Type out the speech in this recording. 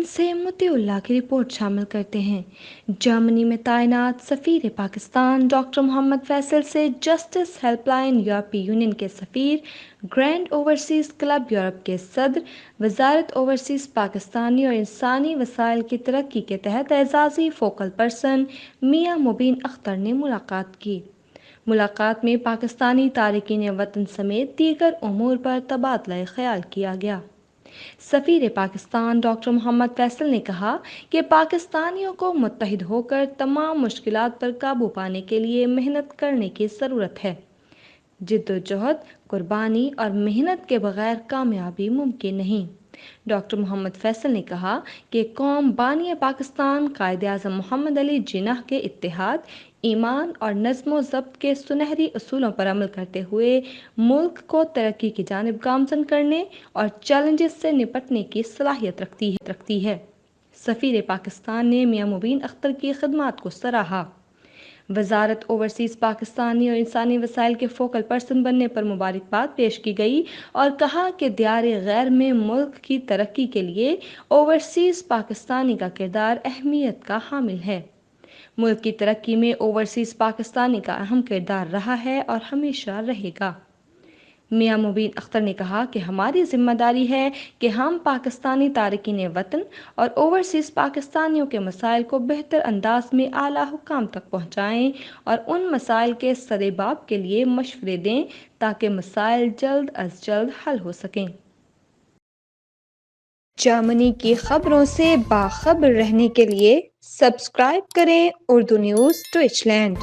سے مطیع اللہ کی رپورٹ شامل کرتے ہیں۔ جرمنی میں تعینات سفیر پاکستان ڈاکٹر محمد فیصل سے جسٹس ہیلپ لائن، یورپی یونین کے سفیر، گرینڈ اوورسیز کلب یورپ کے صدر، وزارت اوورسیز پاکستانی اور انسانی وسائل کی ترقی کے تحت اعزازی فوکل پرسن میاں مبین اختر نے ملاقات کی۔ ملاقات میں پاکستانی تارکین وطن سمیت دیگر امور پر تبادلہ خیال کیا گیا۔ سفیر پاکستان ڈاکٹر محمد فیصل نے کہا کہ پاکستانیوں کو متحد ہو کر تمام مشکلات پر قابو پانے کے لیے محنت کرنے کی ضرورت ہے۔ جدوجہد، قربانی اور محنت کے بغیر کامیابی ممکن نہیں۔ ڈاکٹر محمد فیصل نے کہا کہ قوم بانی پاکستان قائد اعظم محمد علی جناح کے اتحاد، ایمان اور نظم و ضبط کے سنہری اصولوں پر عمل کرتے ہوئے ملک کو ترقی کی جانب گامزن کرنے اور چیلنجز سے نپٹنے کی صلاحیت رکھتی ہے۔ سفیر پاکستان نے میاں مبین اختر کی خدمات کو سراہا۔ وزارت اوورسیز پاکستانی اور انسانی وسائل کے فوکل پرسن بننے پر مبارکباد پیش کی گئی اور کہا کہ دیار غیر میں ملک کی ترقی کے لیے اوورسیز پاکستانی کا کردار اہمیت کا حامل ہے۔ ملک کی ترقی میں اوورسیز پاکستانی کا اہم کردار رہا ہے اور ہمیشہ رہے گا۔ میاں مبین اختر نے کہا کہ ہماری ذمہ داری ہے کہ ہم پاکستانی تارکین وطن اور اوورسیز پاکستانیوں کے مسائل کو بہتر انداز میں اعلیٰ حکام تک پہنچائیں اور ان مسائل کے سدباب کے لیے مشورے دیں تاکہ مسائل جلد از جلد حل ہو سکیں۔ جرمنی کی خبروں سے باخبر رہنے کے لیے سبسکرائب کریں اردو نیوز ڈویچ لینڈ۔